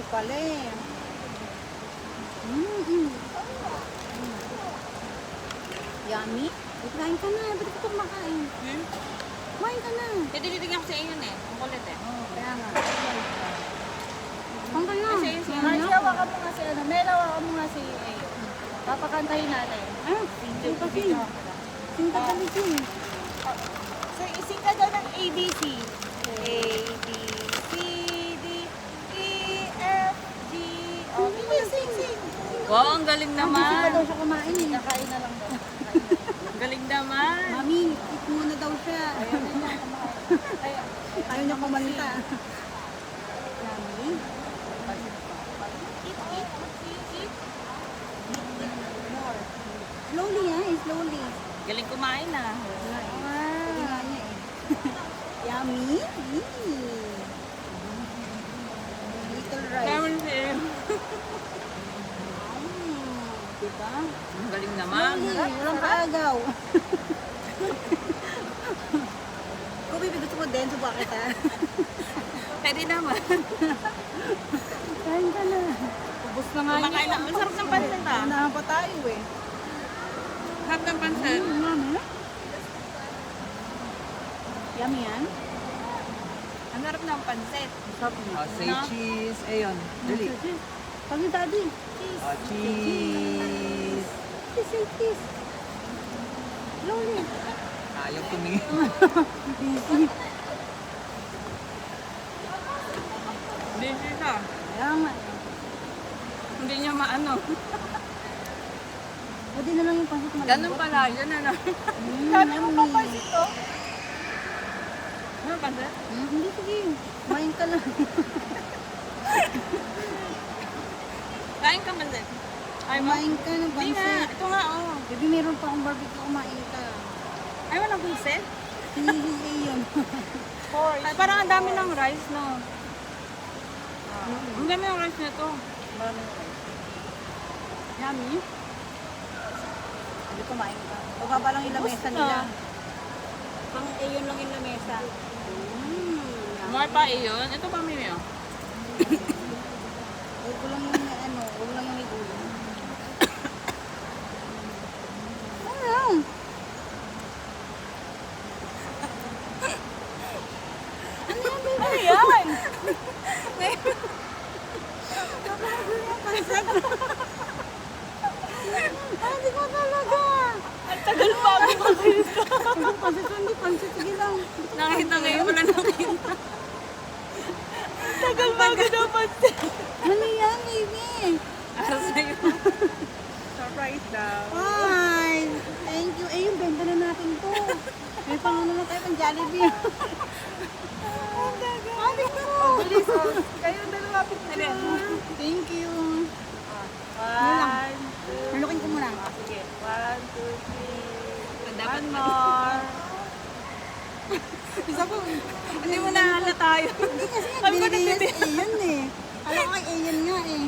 pala eh. Yummy. Kain ka na. Ba't ka kumakain? Kumain ka na. Tinitignan ko sa inyo eh. Ang kulit eh. Kaya nga. Kumain ka na. Marcia, hawakan mo nga si ano. Mela, hawakan mo nga si A. Papakantahin natin. Ah, sing ka sing. Sing ka kami sing. So, ising ka daw ng ABC. A, B, C, D, E, F, G. Okay, sing. Wow, ang galing Hindi pa naman. daw siya kumain eh. Kakain na lang daw. Galing naman. Mami, eat muna daw siya. Ayaw niya kumanta. Yummy. Slowly ha, slowly. Galing kumain ah. Sabi nga niya eh. Yummy. Little rice. Naman siya. Diba? Ang galing naman. Slowly, walang kaagaw. Kung bibi gusto mo din, subukan kita. Pwede naman. Kain ka na. Ubus na nga Kumakain na. Masarap ng pansit ah. Unahan pa tayo eh. Harap ng pansit. Yummy yan. Ang harap ng pansit. Say cheese. Ayun. Dali. Pag daddy. Cheese. Kiss. Slowly. Ayaw tumingin. Busy. Hindi siya. Kaya nga. Hindi niya maano. Pwede na lang yung pansit malambot. Ganun pala. Yun ano. Sabi mo pa pansit to? Ano pansit? Hindi, sige. Kumain ka lang. Kain ka pansit. Ay, mo? Kumain ka ng Hindi nga. pansit. Ito nga oh. Baby, meron pa akong barbecue. Kumain ka. Ay, walang pansit? Hinihili yun. Ay, parang ang dami ng rice, no? Ang dami ng rice nito. Yummy. Hindi kumain ka. Baba lang yung lamesa nila. Pang ayon lang yung lamesa. More pa iyon. Ito pa Mimi oh. Huwag ko lang yung ano, huwag lang yung may ulo. Ano? Ano yan? Hindi ko talaga. Ang tagal bago mag-release ka. Hindi pansit. Sige lang. Nakita ngayon ko na nakita. Tagal bago daw pansin. Ano yan, baby? Para sa'yo. Surprise daw. Hi! Thank you. Eh, yung benta na natin to. May pangano na tayo pang Jollibee. Ate ko! Bilis oh. Kayo dalawa picture. Thank you. 1, 2, Halukin ko muna. sige. 1, 2, 3. Dapat One more. Isa po. Hindi mo nahala tayo. Hindi kasi nga, binigay yan sa Ayan eh. Alam ko kay Ayan nga eh.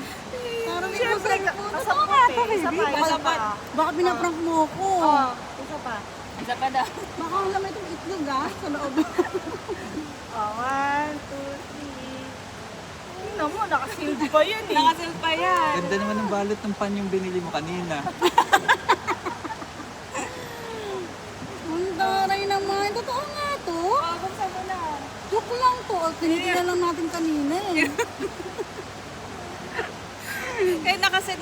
Parang may Siyempre, kusay po. kasabot Totoo nga eh. to, baby. Isa pa, isa pa. Baka pinaprank mo ako. Oh, isa pa. Isa pa daw. Baka wala may itong itlog ah, sa loob. Oh, 1, 2, 3. Tingnan mo, nakasealed pa yan eh. Nakasil pa yan. Ganda naman ng balot ng pan yung binili mo kanina. Ang taray naman. Totoo nga to. Oh, buksan mo na. Joke lang to. Tinitira lang natin kanina eh. Eh, nakaset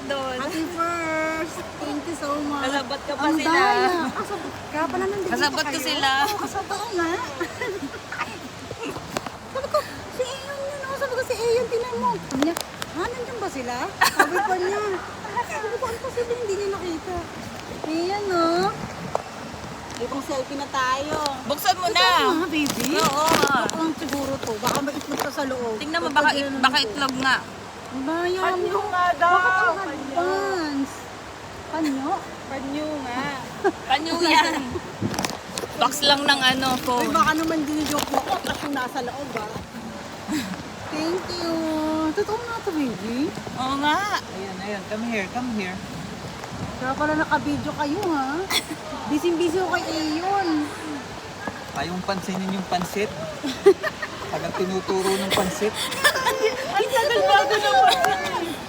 doon. Happy first. Thank you so much. Kasabot ka pa Ang sila. daya. Kasabot ka pala nandito Kasabot ko kayo. sila. Kasabot nga. Sabi ko, si Ayon yun. Oh. Sabi ko, si Ayon, tinan mo. Sabi niya, nandiyan ba sila? Sabi pa niya. Sabi ko, ano posible hindi niya nakita? Ayan, no? Ibang selfie na tayo. Buksan mo Ito na. nga, baby. Oo. Ako lang siguro to. Baka may itlog ka sa loob. Tingnan mo, baka itlog nga. Ang daya Panyo mo. nga daw. Bakit ang Panyo. advance? Panyo? Panyo nga. Panyo yan. Box lang ng ano, Uy, phone. baka naman dinijoke mo ko kasi nasa loob ah. Thank you. Totoo nga to, baby. Oo nga. Ayan. Come here. Kaya pala naka-video kayo ha. Busy-busy ko kay Ayon. Kayong pansinin yung pansit. Tagang tinuturo ng pansit. Ang tagal ba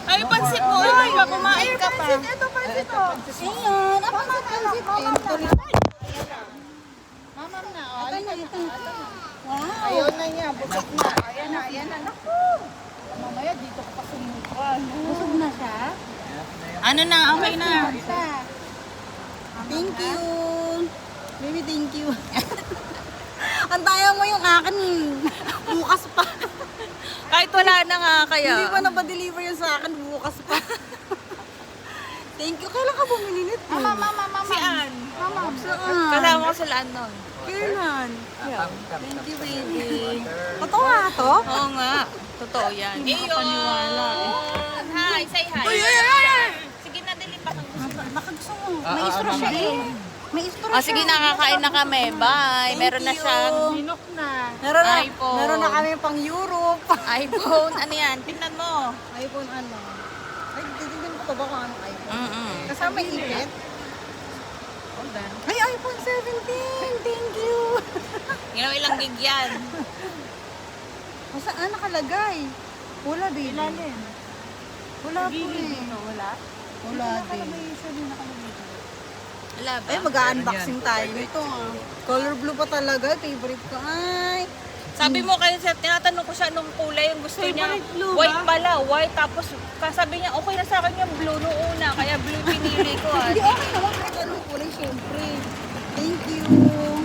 Ay, pansit mo. Ay, kumain ka pa. Ito pansit to. Ayan, ako na pansit. Mamam na. O, Ito na, ito na. Wow. Ayun na niya. Busog na. Ayan na. Naku. Mamaya dito ko pa sumukan. Busog na siya. Ano na, okay na. Thank you. Baby, thank you. Antayan mo yung akin. Bukas pa. Kahit wala na nga kaya. Hindi pa napadeliver yun sa akin. Bukas pa. Thank you. Kailan ka bumili nito? Mama. Si Ann. Saan? Kasama ko sila Anon. Kailan? Thank you, baby. Totoo nga to? Oo nga. Totoo yan. Hindi makapaniwala eh. Hi, say hi. Sige na, dili pa kang gusto. Baka gusto mo. May istro siya eh. May istro Oh, sige, nakakain na kami. Bye. Meron na siyang Sinok na. Meron na, iPhone. meron na kami pang Europe. iPhone. Ano yan? Tingnan mo. iPhone ano? Ay, titignan ko ba kung anong iPhone? Mm-mm. Kasama may ipit? Ay, iPhone 17! Thank you! Ilang gig yan. O saan nakalagay? Wala din. Ilalim. Wala po eh. Wala? Wala din. Wala ba? Ay, mag-unboxing tayo nito ah. Color blue pa talaga. Favorite ko. Ay! Sabi mo kayo, tinatanong ko siya nung kulay yung gusto niya. Favorite blue ba? White pala, white. Tapos sabi niya, okay na sa akin yung blue noong una. Kaya blue pinili ko. Hindi okay naman. Kahit anong kulay, syempre. Thank you!